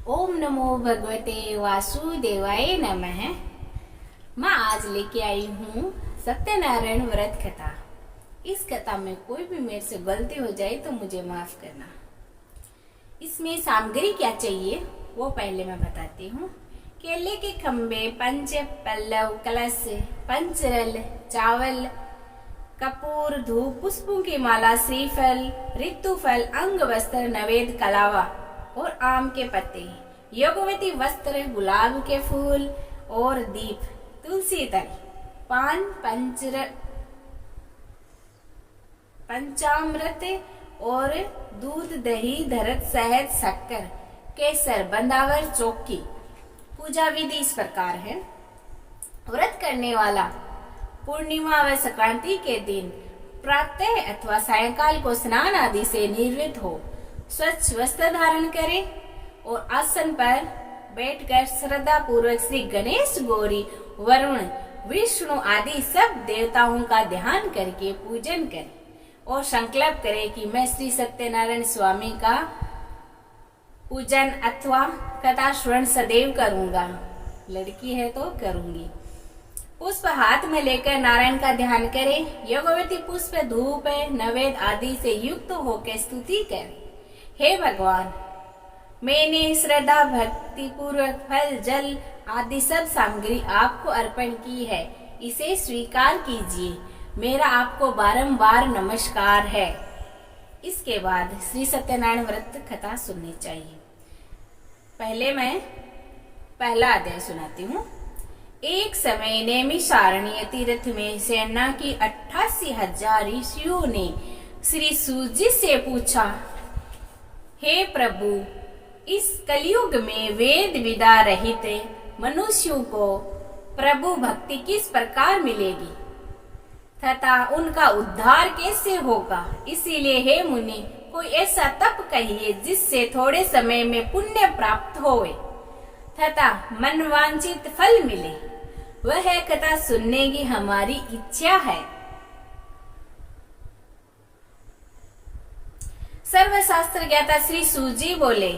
ओम नमो भगवते वासुदेवाय नमः। मैं आज लेके आई हूँ सत्यनारायण व्रत कथा। इस कथा में कोई भी मेरे से गलती हो जाए तो मुझे माफ करना। इसमें सामग्री क्या चाहिए वो पहले मैं बताती हूँ। केले के खम्बे, पंच पल्लव, कलश, पंचरल, चावल, कपूर, धूप, पुष्पों की माला, श्रीफल, ऋतुफल, अंग वस्त्र, नवेद, कलावा और आम के पत्ते, योगवती वस्त्र, गुलाब के फूल और दीप, तुलसी तल, पान, पंचामृत और दूध, दही, धरत, शहद, शक्कर, केसर, बंदावर, चौकी। पूजा विधि इस प्रकार है। व्रत करने वाला पूर्णिमा व संक्रांति के दिन प्रातः अथवा सायंकाल को स्नान आदि से निर्वृत्त हो, स्वच्छ वस्त्र धारण करे और आसन पर बैठकर श्रद्धा पूर्वक श्री गणेश, गौरी, वरुण, विष्णु आदि सब देवताओं का ध्यान करके पूजन करे और संकल्प करे कि मैं श्री सत्यनारायण स्वामी का पूजन अथवा कथा श्रवण सदैव करूंगा। लड़की है तो करूंगी। पुष्प हाथ में लेकर नारायण का ध्यान करे। योगवती पुष्प, धूप, नवेद आदि से युक्त होकर स्तुति करे। हे भगवान, मैंने श्रद्धा भक्ति पूर्वक फल, जल आदि सब सामग्री आपको अर्पण की है, इसे स्वीकार कीजिए। मेरा आपको बारंबार नमस्कार है। इसके बाद श्री सत्यनारायण व्रत कथा सुननी चाहिए। पहले मैं पहला अध्याय सुनाती हूँ। एक समय नैमिषारण्य तीर्थ में सेना की 88,000 ऋषियों ने श्री सूजी से पूछा, हे प्रभु, इस कलयुग में वेद विदा रहित मनुष्यों को प्रभु भक्ति किस प्रकार मिलेगी तथा उनका उद्धार कैसे होगा? इसीलिए हे मुनि, कोई ऐसा तप कहिए जिससे थोड़े समय में पुण्य प्राप्त होवे तथा मनवांछित फल मिले। वह कथा सुनने की हमारी इच्छा है। सर्वशास्त्र ज्ञाता श्री सूजी बोले,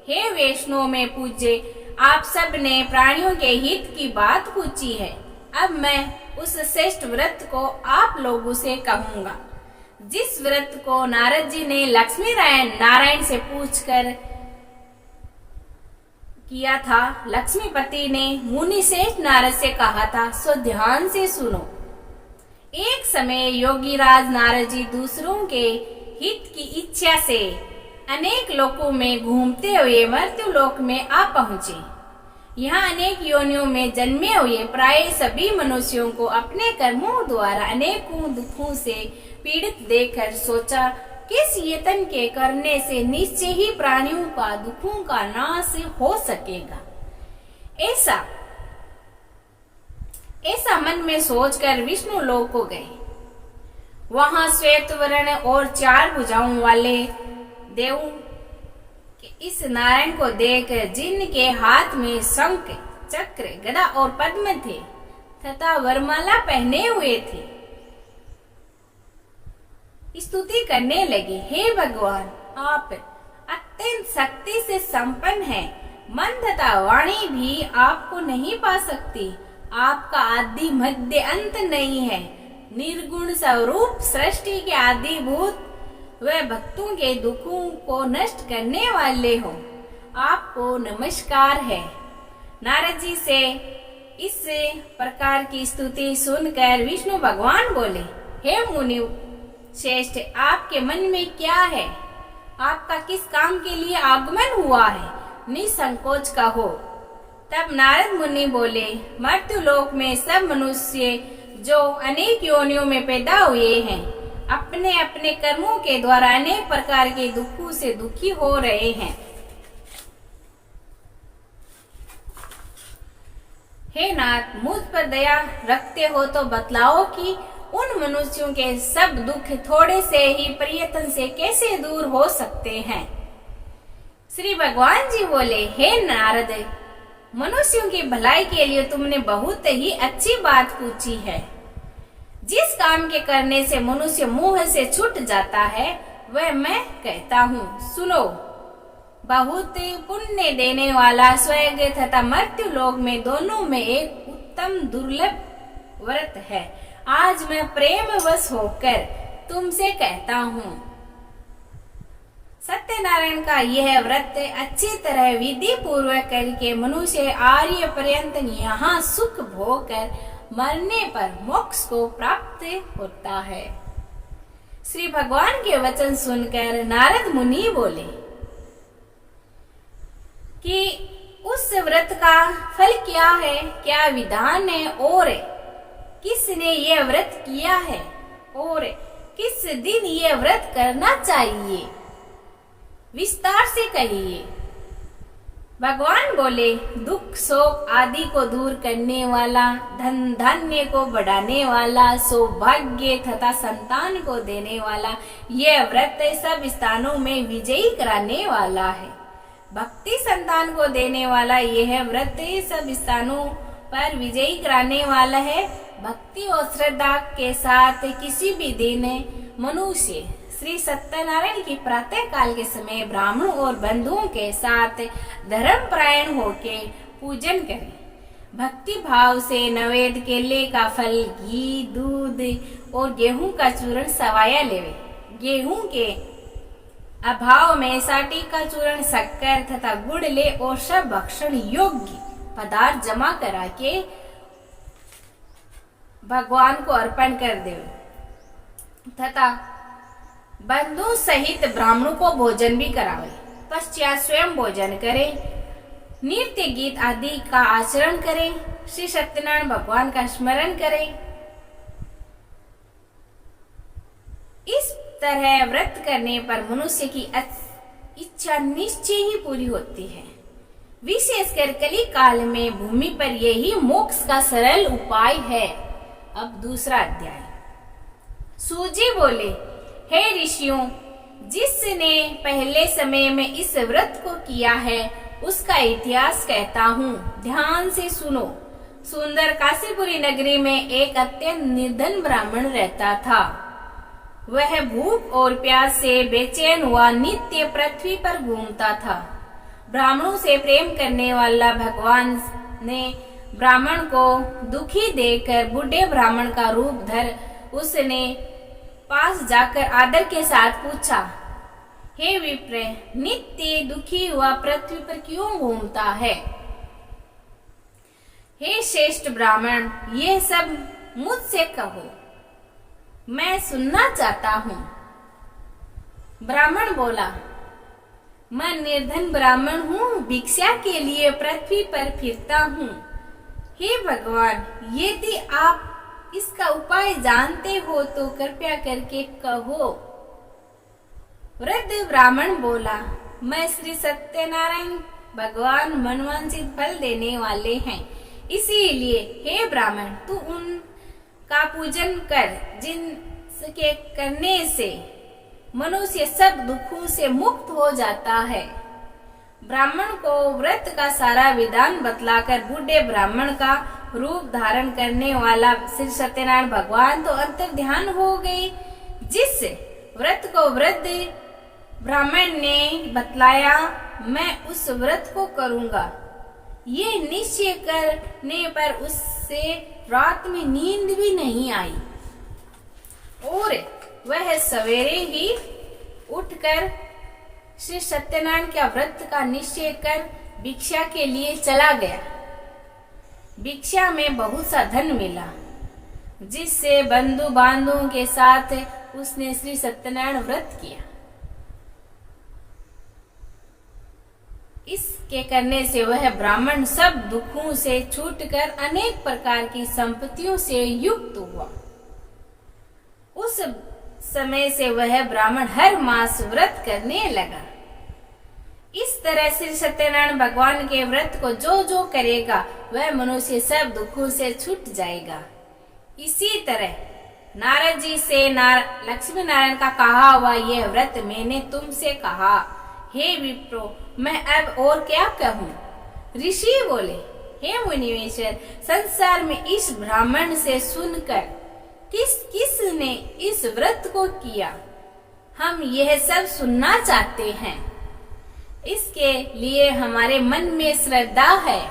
हे वैष्णव में पूज्य, आप सब ने प्राणियों के हित की बात पूछी है। अब मैं उस श्रेष्ठ व्रत को आप लोगों से कहूंगा, जिस व्रत को नारद जी ने लक्ष्मी नारायण से पूछकर किया था। लक्ष्मीपति ने मुनि श्रेष्ठ नारद से कहा था, सो ध्यान से सुनो। एक समय योगी राज नारद जी दूसरों के हित की इच्छा से अनेक लोकों में घूमते हुए मृत्यु लोक में आ पहुंचे। यहाँ अनेक योनियों में जन्मे हुए प्राय सभी मनुष्यों को अपने कर्मों द्वारा अनेकों दुखों से पीड़ित देखकर सोचा, किस यत्न के करने से निश्चय ही प्राणियों का दुखों का नाश हो सकेगा। ऐसा मन में सोचकर विष्णु लोक को गए। वहां श्वेत वर्ण और 4 भुजाओं वाले देवों इस नारायण को देख, जिनके हाथ में शंख, चक्र, गदा और पद्म थे तथा वरमाला पहने हुए थे, स्तुति करने लगे। हे भगवान, आप अत्यंत शक्ति से संपन्न हैं। मन तथा वाणी भी आपको नहीं पा सकती। आपका आदि मध्य अंत नहीं है। निर्गुण स्वरूप सृष्टि के आदिभूत व भक्तों के दुखों को नष्ट करने वाले हो। आपको नमस्कार है। नारद जी से इस प्रकार की स्तुति सुनकर विष्णु भगवान बोले, हे मुनि श्रेष्ठ, आपके मन में क्या है? आपका किस काम के लिए आगमन हुआ है? निसंकोच कहो। तब नारद मुनि बोले, मर्त्य लोक में सब मनुष्य जो अनेक योनियों में पैदा हुए हैं, अपने अपने कर्मों के द्वारा अनेक प्रकार के दुखों से दुखी हो रहे हैं। हे नाथ, मुझ पर दया रखते हो तो बतलाओ कि उन मनुष्यों के सब दुख थोड़े से ही प्रयत्न से कैसे दूर हो सकते हैं। श्री भगवान जी बोले, हे नारद, मनुष्यों की भलाई के लिए तुमने बहुत ही अच्छी बात पूछी है। जिस काम के करने से मनुष्य मोह से छूट जाता है, वह मैं कहता हूँ, सुनो। बहुत पुण्य देने वाला, स्वर्ग तथा मृत्यु लोक में दोनों में एक उत्तम दुर्लभ व्रत है। आज मैं प्रेम वश होकर तुमसे कहता हूँ, सत्यनारायण का यह व्रत अच्छी तरह विधि पूर्वक करके मनुष्य आर्य पर्यंत यहाँ सुख भोग कर मरने पर मोक्ष को प्राप्त होता है। श्री भगवान के वचन सुनकर नारद मुनि बोले कि उस व्रत का फल क्या है, क्या विधान है, और किसने यह व्रत किया है, और किस दिन यह व्रत करना चाहिए, विस्तार से कहिए। भगवान बोले, दुख शोक आदि को दूर करने वाला, धन धान्य को बढ़ाने वाला, सौभाग्य तथा संतान को देने वाला, यह व्रत सब स्थानों में विजयी कराने वाला है। भक्ति संतान को देने वाला यह व्रत सब स्थानों पर विजयी कराने वाला है। भक्ति और श्रद्धा के साथ किसी भी दिन मनुष्य श्री सत्यनारायण की प्रातः काल के समय ब्राह्मण और बंधुओं के साथ धर्मपरायण होके पूजन करे। भक्ति भाव से नैवेद्य केले का फल, घी, दूध और गेहूं का चूर्ण सवाया लेवे। गेहूं के अभाव में साटी का चूर्ण, शक्कर तथा गुड़ ले और सब भक्षण योग्य पदार्थ जमा करा के भगवान को अर्पण कर देवे तथा बंधु सहित ब्राह्मणों को भोजन भी करावे। पश्चात स्वयं भोजन करे, नृत्य गीत आदि का आचरण करे, श्री सत्यनारायण भगवान का स्मरण करे। इस तरह व्रत करने पर मनुष्य की इच्छा निश्चय ही पूरी होती है। विशेषकर कली काल में भूमि पर यही मोक्ष का सरल उपाय है। अब दूसरा अध्याय। सूजी बोले, हे ऋषियों, जिसने पहले समय में इस व्रत को किया है उसका इतिहास कहता हूँ, ध्यान से सुनो। सुंदर काशीपुरी नगरी में एक अत्यंत निर्धन ब्राह्मण रहता था। वह भूख और प्यास से बेचैन हुआ नित्य पृथ्वी पर घूमता था। ब्राह्मणों से प्रेम करने वाला भगवान ने ब्राह्मण को दुखी देखकर बूढ़े ब्राह्मण का रूप धर उसने पास जाकर आदर के साथ पूछा, हे विप्र, नित्य दुखी हुआ पृथ्वी पर क्यों घूमता है? हे श्रेष्ठ ब्राह्मण, ये सब मुझसे कहो, मैं सुनना चाहता हूँ। ब्राह्मण बोला, मैं निर्धन ब्राह्मण हूँ, भिक्षा के लिए पृथ्वी पर फिरता हूँ। हे भगवान, यदि आप इसका उपाय जानते हो तो कृपया करके कहो। वृद्ध ब्राह्मण बोला, मैं श्री सत्यनारायण भगवान मनवांछित फल देने वाले हैं, इसीलिए हे ब्राह्मण, तू उनका पूजन कर, जिनके करने से मनुष्य सब दुखों से मुक्त हो जाता है। ब्राह्मण को व्रत का सारा विधान बतलाकर बूढ़े ब्राह्मण का रूप धारण करने वाला श्री सत्यनारायण भगवान तो अंतर ध्यान हो गए। जिस व्रत को वृद्ध ब्राह्मण ने बतलाया, मैं उस व्रत को करूंगा, ये निश्चय करने पर उससे रात में नींद भी नहीं आई और वह सवेरे ही उठकर श्री सत्यनारायण के व्रत का निश्चय कर भिक्षा के लिए चला गया। भिक्षा में बहुत सा धन मिला, जिससे बंधु बांधवों के साथ उसने श्री सत्यनारायण व्रत किया। इसके करने से वह ब्राह्मण सब दुखों से छूटकर अनेक प्रकार की संपत्तियों से युक्त हुआ। उस समय से वह ब्राह्मण हर मास व्रत करने लगा। इस तरह श्री सत्यनारायण भगवान के व्रत को जो जो करेगा वह मनुष्य सब दुखों से छूट जाएगा। इसी तरह नारद जी से लक्ष्मी नारायण का कहा हुआ यह व्रत मैंने तुमसे कहा। हे विप्रो, मैं अब और क्या कहूँ? ऋषि बोले, हे मुनिवेश्वर, संसार में इस ब्राह्मण से सुनकर किसने इस व्रत को किया, हम यह सब सुनना चाहते हैं। इसके लिए हमारे मन में श्रद्धा है।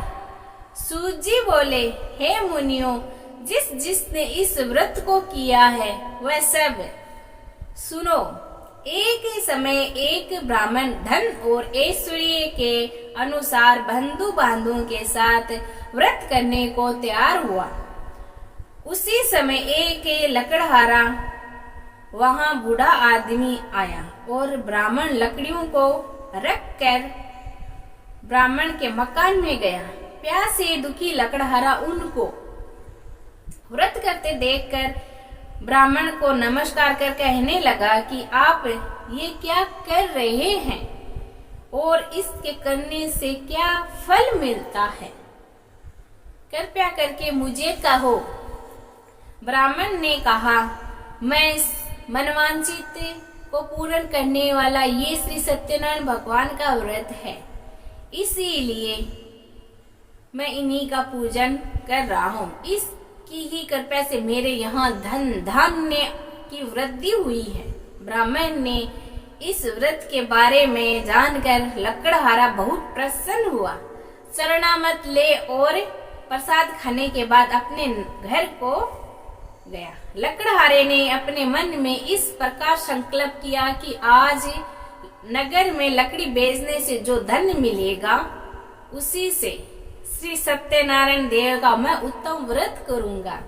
सूत जी बोले, हे मुनियों, जिसने इस व्रत को किया है वह सब सुनो। एक ही समय एक ब्राह्मण धन और ऐश्वर्य के अनुसार बंधु बांधुओं के साथ व्रत करने को तैयार हुआ। उसी समय एक लकड़हारा वहां बूढ़ा आदमी आया और ब्राह्मण लकड़ियों को रखकर ब्राह्मण के मकान में गया। प्यास से दुखी लकड़हारा उनको व्रत करते देखकर ब्राह्मण को नमस्कार कर कहने लगा कि आप ये क्या कर रहे हैं और इसके करने से क्या फल मिलता है, कृपया करके मुझे कहो। ब्राह्मण ने कहा, मैं मनवांछित को पूर्ण करने वाला ये श्री सत्यनारायण भगवान का व्रत है, इसीलिए मैं इन्हीं का पूजन कर रहा हूँ। इसकी ही कृपा से मेरे यहाँ धन धान्य की वृद्धि हुई है। ब्राह्मण ने इस व्रत के बारे में जानकर लकड़हारा बहुत प्रसन्न हुआ। शरणामत ले और प्रसाद खाने के बाद अपने घर को गया। लकड़हारे ने अपने मन में इस प्रकार संकल्प किया कि आज नगर में लकड़ी बेचने से जो धन मिलेगा उसी से श्री सत्यनारायण देव का मैं उत्तम व्रत करूंगा।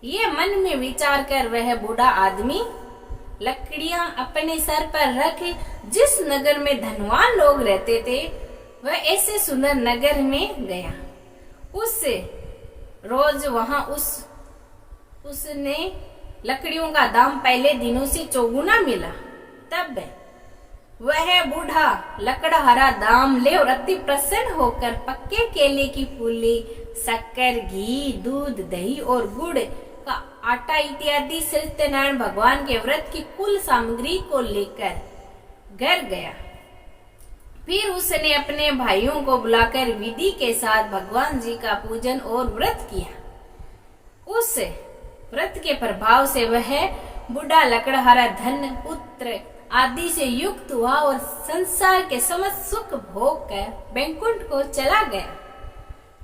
ये मन में विचार कर वह बूढ़ा आदमी लकड़ियां अपने सर पर रख जिस नगर में धनवान लोग रहते थे वह ऐसे सुंदर नगर में गया। उस रोज वहां उसने लकड़ियों का दाम पहले दिनों से चौगुना मिला। तब वह बूढ़ा लकड़हारा दाम ले और अति प्रसन्न होकर पक्के केले की फूली, शक्कर, घी, दूध, दही और गुड़ का आटा इत्यादि सत्यनारायण भगवान के व्रत की कुल सामग्री को लेकर घर गया। फिर उसने अपने भाइयों को बुलाकर विधि के साथ भगवान जी का पूजन और व्रत किया। उस व्रत के प्रभाव से वह बूढ़ा लकड़हारा धन, पुत्र आदि से युक्त हुआ और संसार के समस्त सुख भोग कर बैकुंठ को चला गया।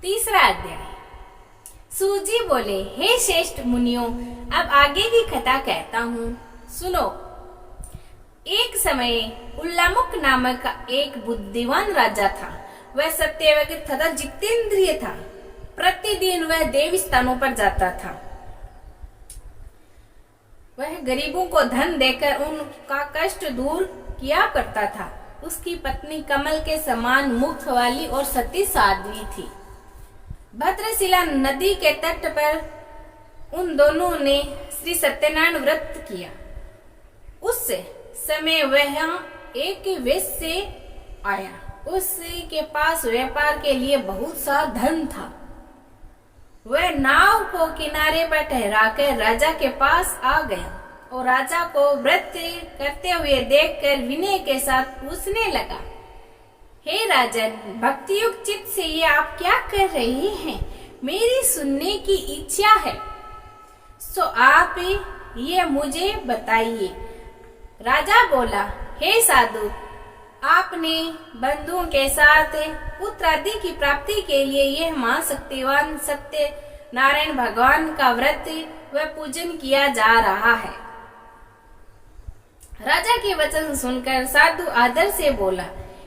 तीसरा अध्याय। सूजी बोले, हे श्रेष्ठ मुनियों, अब आगे की कथा कहता हूँ, सुनो। एक समय उल्लामुख नामक एक बुद्धिमान राजा था। वह सत्यवक तथा जितेंद्रिय था। प्रतिदिन वह देवी स्थानों पर जाता था। वह गरीबों को धन देकर उनका कष्ट दूर किया करता था। उसकी पत्नी कमल के समान मुख वाली और सती साध्वी थी। भद्रशिला नदी के तट पर उन दोनों ने श्री सत्यनारायण व्रत किया। उस समय वह एक वैश्य आया। उसके पास व्यापार के लिए बहुत सा धन था। वह नाव को किनारे पर ठहराकर राजा के पास आ गया और राजा को व्रत करते हुए देखकर विनय के साथ पूछने लगा, हे राजन, भक्ति युक्त चित्त से ये आप क्या कर रहे हैं? मेरी सुनने की इच्छा है, सो आप ये मुझे बताइए। राजा बोला, हे साधु, आपने बंधुओं के साथ पुत्र आदि की प्राप्ति के लिए यह महाशक्तिवान सत्य नारायण भगवान का व्रत व पूजन किया जा रहा है। राजा के वचन सुनकर साधु आदर से बोला,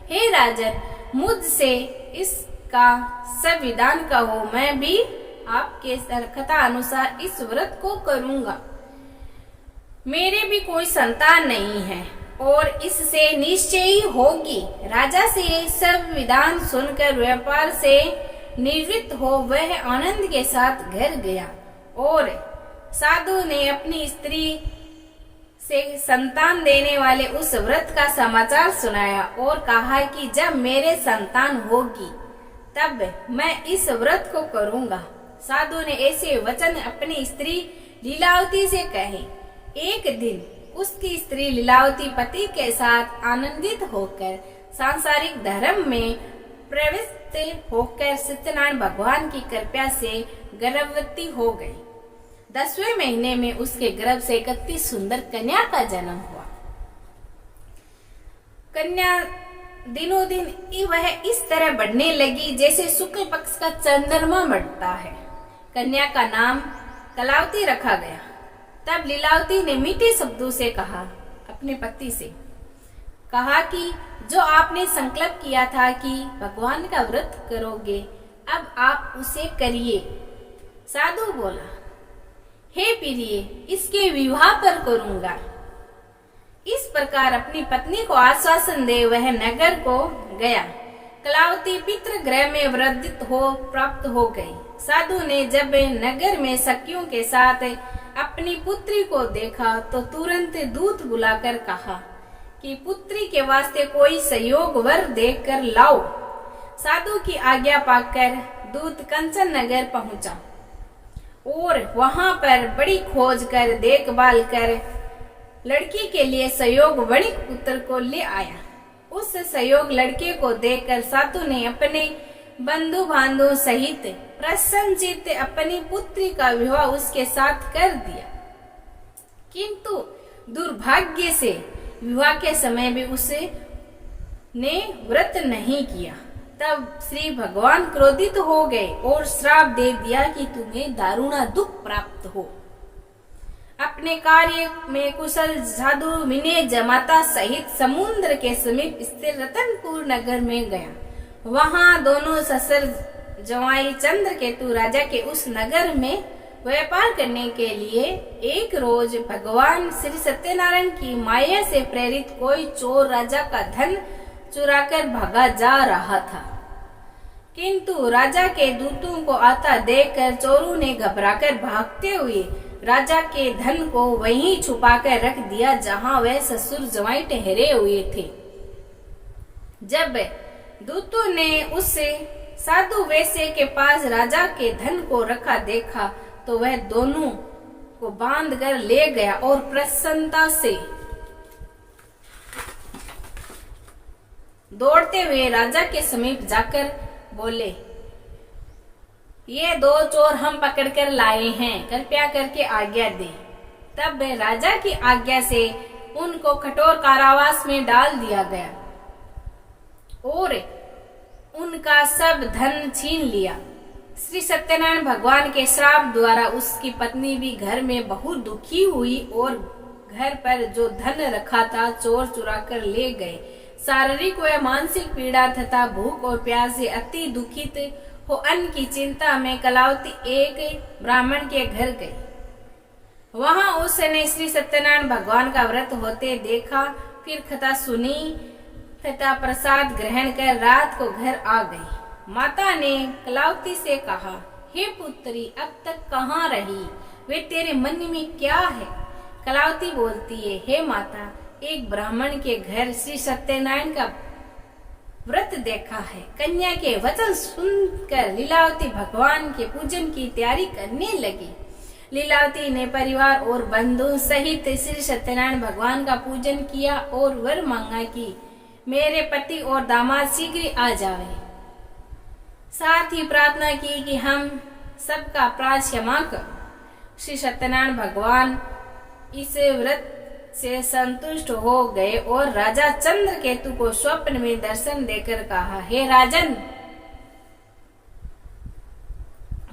हे राजन, मुझसे इसका सब विधान कहो, मैं भी आपके कथा अनुसार इस व्रत को करूंगा। मेरे भी कोई संतान नहीं है और इससे निश्चय ही होगी। राजा से सब विधान सुनकर व्यापार से निवृत्त हो वह आनंद के साथ घर गया और साधु ने अपनी स्त्री से संतान देने वाले उस व्रत का समाचार सुनाया और कहा कि जब मेरे संतान होगी तब मैं इस व्रत को करूंगा। साधु ने ऐसे वचन अपनी स्त्री लीलावती से कहे। एक दिन उसकी स्त्री लीलावती पति के साथ आनंदित होकर सांसारिक धर्म में प्रवृत्त होकर सत्यनारायण भगवान की कृपा से गर्भवती हो गई। 10वें महीने में उसके गर्भ से एक अति सुंदर कन्या का जन्म हुआ। कन्या दिनों दिन वह इस तरह बढ़ने लगी जैसे शुक्ल पक्ष का चंद्रमा बढ़ता है। कन्या का नाम कलावती रखा गया। तब लीलावती ने मीठे शब्दों से कहा, अपने पति से कहा कि जो आपने संकल्प किया था कि भगवान का व्रत करोगे, अब आप उसे करिए। साधु बोला, हे प्रिय, इसके विवाह पर करूंगा। इस प्रकार अपनी पत्नी को आश्वासन दे वह नगर को गया। कलावती पितृगृह में वृद्धित हो प्राप्त हो गई। साधु ने जब नगर में सखियों के साथ अपनी पुत्री को देखा तो तुरंत दूत बुलाकर कहा कि पुत्री के वास्ते कोई सहयोग वर देखकर लाओ। साधु की आज्ञा पाकर दूत कंचन नगर पहुंचा और वहां पर बड़ी खोज कर देखभाल कर लड़की के लिए सहयोग वणिक पुत्र को ले आया। उस सहयोग लड़के को देखकर साधु ने अपने बंधु बांधव सहित प्रसन्नचित्त अपनी पुत्री का विवाह उसके साथ कर दिया। किंतु दुर्भाग्य से विवाह के समय भी उसे ने व्रत नहीं किया। तब श्री भगवान क्रोधित हो गए और श्राप दे दिया कि तुम्हें दारुणा दुख प्राप्त हो। अपने कार्य में कुशल साधु विनय जमाता सहित समुद्र के समीप स्थित रतनपुर नगर में गया। वहां दोनों ससुर जवाई चंद्रकेतु राजा के उस नगर में व्यापार करने के लिए एक रोज भगवान श्री सत्यनारायण की माया से प्रेरित कोई चोर राजा का धन चुराकर भागा जा रहा था। किंतु राजा के दूतों को आता देखकर चोरों ने घबराकर भागते हुए राजा के धन को वहीं छुपाकर रख दिया जहां वह ससुर जवाई ठहरे हुए थे। जब दूतों ने उससे साधु वैश्य के पास राजा के धन को रखा देखा तो वह दोनों को बांध कर ले गया और प्रसन्नता से दौड़ते हुए राजा के समीप जाकर बोले, ये दो चोर हम पकड़कर लाए हैं, कृपया करके आज्ञा दे। तब राजा की आज्ञा से उनको कठोर कारावास में डाल दिया गया और उनका सब धन छीन लिया। श्री सत्यनारायण भगवान के श्राप द्वारा उसकी पत्नी भी घर में बहुत दुखी हुई और घर पर जो धन रखा था चोर चुरा कर ले गए। शारीरिक व मानसिक पीड़ा तथा भूख और प्यास से अति दुखित हो अन्न की चिंता में कलावती एक ब्राह्मण के घर गई। वहां उसने श्री सत्यनारायण भगवान का व्रत होते देखा, फिर कथा सुनी तथा प्रसाद ग्रहण कर रात को घर आ गई। माता ने कलावती से कहा, हे पुत्री, अब तक कहाँ रही? वे तेरे मन में क्या है? कलावती बोलती है, हे माता, एक ब्राह्मण के घर श्री सत्यनारायण का व्रत देखा है। कन्या के वचन सुनकर लीलावती भगवान के पूजन की तैयारी करने लगी। लीलावती ने परिवार और बंधु सहित श्री सत्यनारायण भगवान का पूजन किया और वर मांगा कि मेरे पति और दामाद शीघ्र आ जावे। साथ ही प्रार्थना की कि हम सबका अपराध क्षमा कर। श्री सत्यनारायण भगवान इस व्रत से संतुष्ट हो गए और राजा चंद्रकेतु को स्वप्न में दर्शन देकर कहा, हे राजन,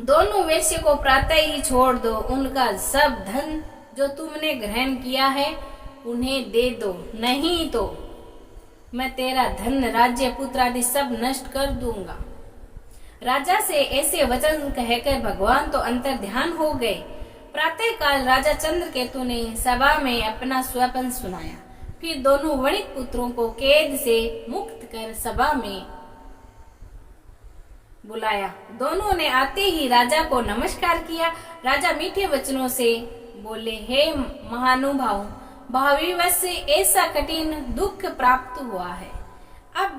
दोनों वैश्य को प्रातः ही छोड़ दो। उनका सब धन जो तुमने ग्रहण किया है उन्हें दे दो, नहीं तो मैं तेरा धन, राज्य, पुत्र आदि सब नष्ट कर दूंगा। राजा से ऐसे वचन कहकर भगवान तो अंतर ध्यान हो गए। प्रातः काल राजा चंद्रकेतु ने सभा में अपना स्वप्न सुनाया। फिर दोनों वणिक पुत्रों को कैद से मुक्त कर सभा में बुलाया। दोनों ने आते ही राजा को नमस्कार किया। राजा मीठे वचनों से बोले, हे महानुभाव, भावीवश से ऐसा कठिन दुख प्राप्त हुआ है, अब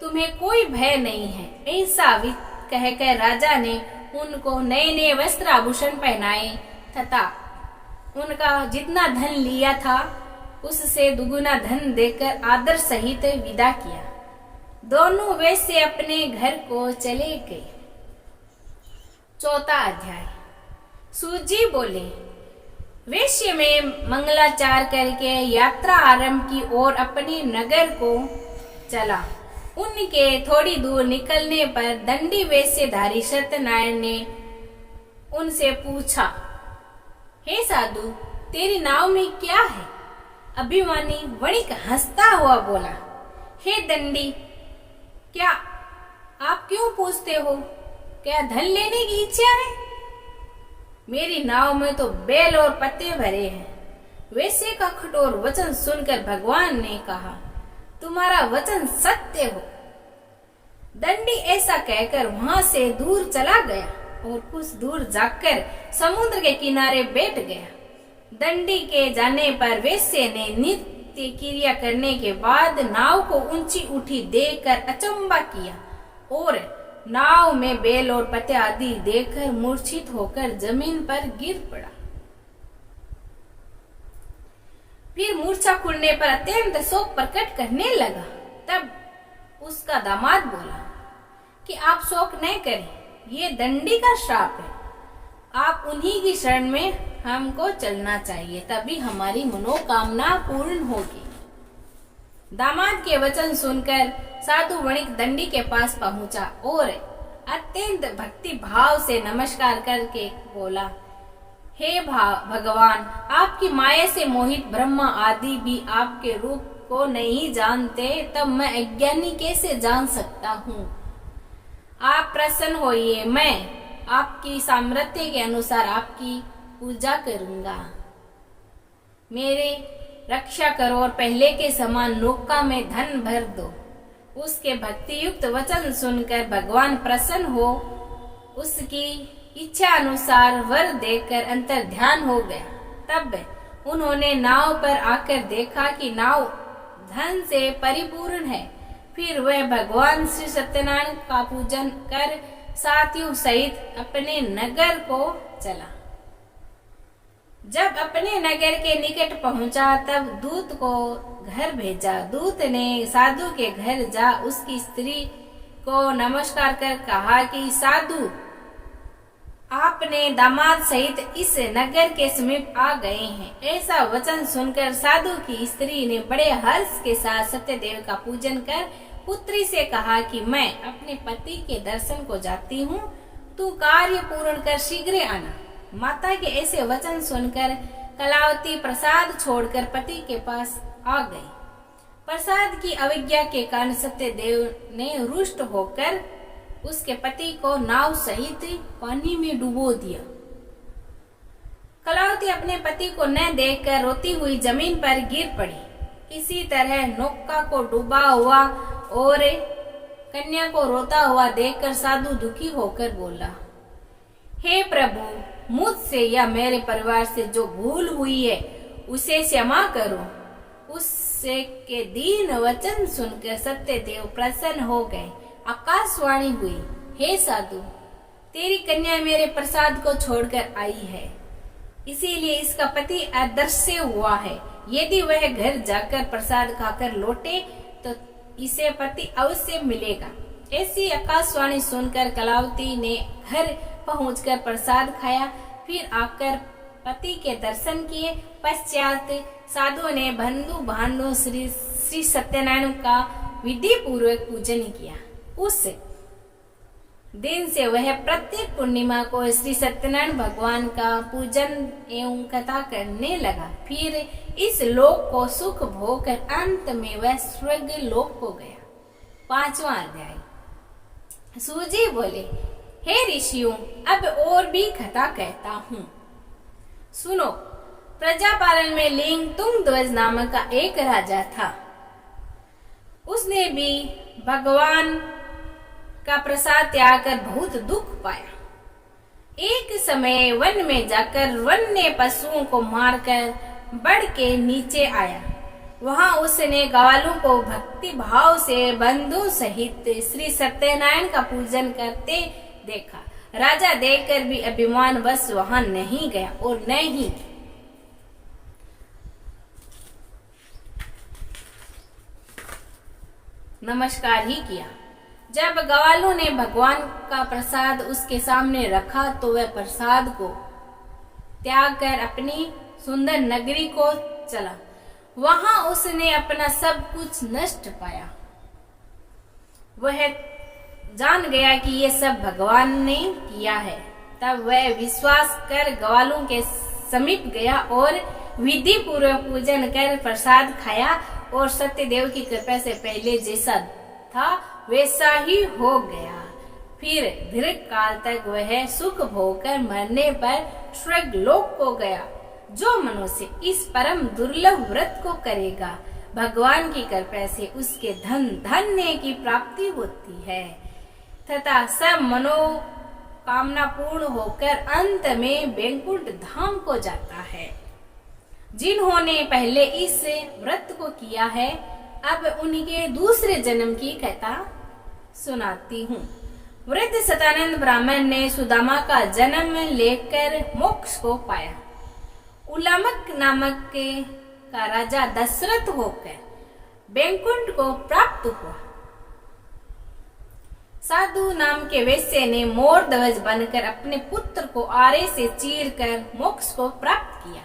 तुम्हें कोई भय नहीं है। ऐसा कहकर राजा ने उनको नए नए वस्त्र आभूषण पहनाए तथा उनका जितना धन लिया था उससे दुगुना धन देकर आदर सहित विदा किया। दोनों वैश्य अपने घर को चले गए। चौथा अध्याय। सूत जी बोले, वैश्य में मंगलाचार करके यात्रा आरंभ की और अपने नगर को चला। उनके थोड़ी दूर निकलने पर दंडी वेशधारी सत्यनारायण ने उनसे पूछा, हे साधु, तेरी नाव में क्या है? अभिमानी वणिक हंसता हुआ बोला, हे दंडी, क्या आप क्यों पूछते हो? क्या धन लेने की इच्छा है? मेरी नाव में तो बेल और पत्ते भरे हैं। वैसे का कठोर वचन सुनकर भगवान ने कहा, तुम्हारा वचन सत्य हो। दंडी ऐसा कहकर वहां से दूर चला गया और कुछ दूर जाकर समुद्र के किनारे बैठ गया। दंडी के जाने पर वैश्य ने नित्य क्रिया करने के बाद नाव को ऊंची उठी देखकर अचंबा किया और नाव में बेल और पत्ते आदि देखकर मूर्छित होकर जमीन पर गिर पड़ा। फिर मूर्छा खुलने पर अत्यंत शोक प्रकट करने लगा। तब उसका दामाद बोला कि आप शोक न करें, ये दंडी का श्राप है। आप उन्हीं की शरण में हमको चलना चाहिए, तभी हमारी मनोकामना पूर्ण होगी। दामाद के वचन सुनकर साधु वणिक दंडी के पास पहुंचा और अत्यंत भक्ति भाव से नमस्कार करके बोला, हे भगवान, आपकी माया से मोहित ब्रह्मा आदि भी आपके रूप को नहीं जानते, तब मैं अज्ञानी कैसे जान सकता हूँ। आप प्रसन्न होइए, मैं आपकी सामर्थ्य के अनुसार आपकी पूजा करूंगा। मेरे रक्षा करो और पहले के समान नौका में धन भर दो। उसके भक्ति युक्त वचन सुनकर भगवान प्रसन्न हो उसकी इच्छा अनुसार वर देकर अंतर ध्यान हो गया। तब उन्होंने नाव पर आकर देखा कि नाव धन से परिपूर्ण है। फिर वह भगवान श्री सत्यनारायण का पूजन कर साथियों सहित अपने नगर को चला। जब अपने नगर के निकट पहुंचा तब दूत को घर भेजा। दूत ने साधु के घर जा उसकी स्त्री को नमस्कार कर कहा कि साधु, आपने दामाद सहित इस नगर के समीप आ गए हैं। ऐसा वचन सुनकर साधु की स्त्री ने बड़े हर्ष के साथ सत्यदेव का पूजन कर पुत्री से कहा कि मैं अपने पति के दर्शन को जाती हूँ, तू कार्य पूर्ण कर शीघ्र आना। माता के ऐसे वचन सुनकर कलावती प्रसाद छोड़कर पति के पास आ गई। प्रसाद की अवज्ञा के कारण सत्यदेव ने रुष्ट होकर उसके पति को नाव सहित पानी में डुबो दिया। कलावती अपने पति को न देखकर रोती हुई जमीन पर गिर पड़ी। इसी तरह नौका को डूबा हुआ और कन्या को रोता हुआ देखकर साधु दुखी होकर बोला, हे प्रभु, मुझसे या मेरे परिवार से जो भूल हुई है उसे क्षमा करो। उससे के दीन वचन सुनकर सत्यदेव प्रसन्न हो गए। आकाशवाणी हुई, हे साधु, तेरी कन्या मेरे प्रसाद को छोड़कर आई है, इसीलिए इसका पति अदृश्य हुआ है। यदि वह घर जाकर प्रसाद खाकर लौटे तो इसे पति अवश्य मिलेगा। ऐसी आकाशवाणी सुनकर कलावती ने घर पहुंचकर प्रसाद खाया। फिर आकर पति के दर्शन किए। पश्चात साधु ने बंधु भानु श्री सत्यनारायण का विधि पूर्वक पूजन किया। उस दिन से वह प्रत्येक पूर्णिमा को श्री सत्यनारायण भगवान का पूजन एवं कथा करने लगा। फिर इस लोक को सुख भोग कर अंत में वह स्वर्ग लोक को गया। 5वां अध्याय। सूजी बोले, हे ऋषियों, अब और भी कथा कहता हूँ, सुनो। प्रजापालन में लिंग तुंगध्वज नामक का एक राजा था। उसने भी भगवान का प्रसाद त्याग कर बहुत दुख पाया। एक समय वन में जाकर वन्य पशुओं को मारकर बढ़ के नीचे आया। वहां उसने ग्वालों को भक्ति भाव से बंधु सहित श्री सत्यनारायण का पूजन करते देखा। राजा देखकर भी अभिमान बस वहां नहीं गया और न ही नमस्कार ही किया। जब ग्वालों ने भगवान का प्रसाद उसके सामने रखा तो वह प्रसाद को त्याग कर अपनी सुंदर नगरी को चला। वहां उसने अपना सब कुछ नष्ट पाया। वह जान गया कि ये सब भगवान ने किया है। तब वह विश्वास कर ग्वालों के समीप गया और विधि पूर्वक पूजन कर प्रसाद खाया और सत्यदेव की कृपा से पहले जैसा था वैसा ही हो गया। फिर दीर्घ काल तक वह सुख भोगकर मरने पर स्वर्ग लोक को गया। जो मनुष्य इस परम दुर्लभ व्रत को करेगा, भगवान की कृपा से उसके धन्य की प्राप्ति होती है तथा सब मनोकामना पूर्ण होकर अंत में वैकुंठ धाम को जाता है। जिन्होंने पहले इस व्रत को किया है, अब उनके दूसरे जन्म की कथा सुनाती हूँ। वृद्ध सतानंद ब्राह्मण ने सुदामा का जन्म लेकर मोक्ष को पाया। उलामक नामक का राजा दशरथ होकर वैकुंठ को प्राप्त हुआ। साधु नाम के वैश्य ने मोर ध्वज बनकर अपने पुत्र को आरे से चीरकर मोक्ष को प्राप्त किया।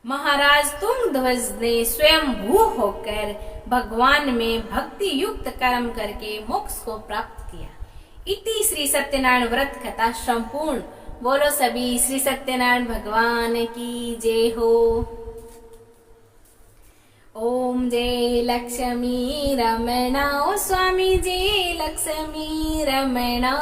महाराज तुंगध्वज ने स्वयं भू होकर भगवान में भक्ति युक्त कर्म करके मोक्ष को प्राप्त किया। इति श्री सत्यनारायण व्रत कथा संपूर्ण। बोलो सभी श्री सत्यनारायण भगवान की जय हो। ओम जय लक्ष्मी रमणा, ओ स्वामी जय लक्ष्मी रमणा।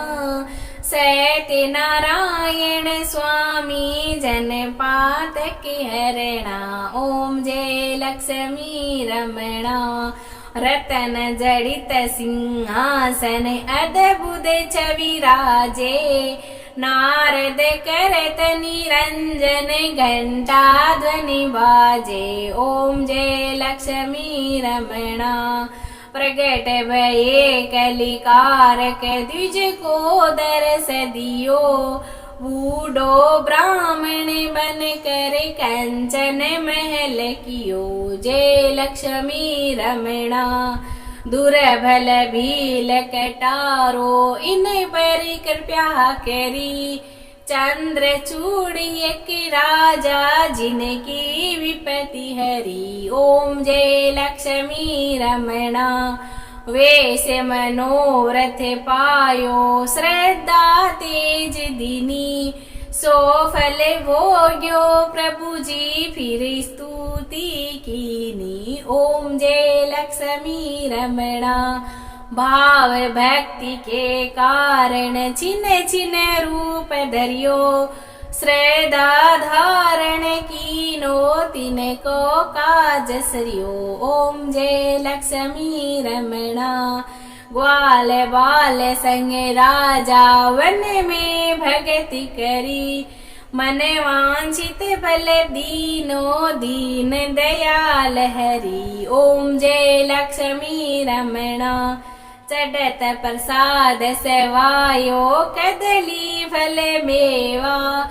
सत्यनारायण स्वामी जनपात के हरणा। ओम जय लक्ष्मी रमणा। रतन जड़ित सिंहासन अद्भुत छवि राजे। नारद करत निरंजन घंटा ध्वनि बाजे। ओम जय लक्ष्मी रमणा। प्रगट भये कलिकारक द्विज को दर्श दियो। बूढ़ो ब्राह्मण बन कर कंचन महल कियो। जय लक्ष्मी रमणा। दुर्बल भील कटारो इन पर कृपा करी। चंद्रचूड़ एक राजा जिनकी विपत्ति हरी। ओम जय लक्ष्मी रमणा। वेश मनोरथ पायो श्रद्धा तेज दिनी। सो फल भोग्यो प्रभु जी फिर स्तुति कीनी। ओम जय लक्ष्मी रमणा। भाव भक्ति के कारण छिन छिन रूप धरियो। श्रद्धा धारण कीनो तिनको काज सरियो। ओम जय लक्ष्मी रमणा। ग्वाल बाल संग राजा वन में भगति करी। मन वांछित फल दीनो दीन दयाल हरि। ओम जय लक्ष्मी रमणा। चढ़त प्रसाद सेवायो कदली फल मेवा।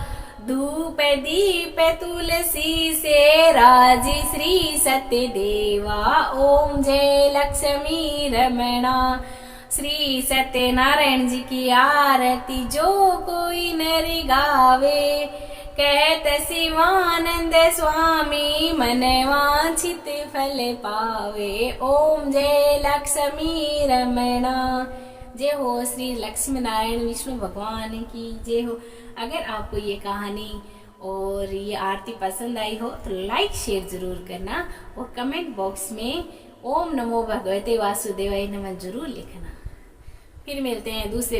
धूप दीप तुलसी से राजी श्री सत्यदेवा। ओम जय लक्ष्मी रमणा। श्री सत्यनारायण जी की आरती जो कोई नर गावे। कहत शिवानंद स्वामी मन वांछित फल पावे। ओम जय लक्ष्मी रमणा। जय हो श्री लक्ष्मी नारायण विष्णु भगवान की जय हो। अगर आपको ये कहानी और ये आरती पसंद आई हो तो लाइक शेयर जरूर करना और कमेंट बॉक्स में ओम नमो भगवते वासुदेवाय नमः जरूर लिखना। फिर मिलते हैं दूसरे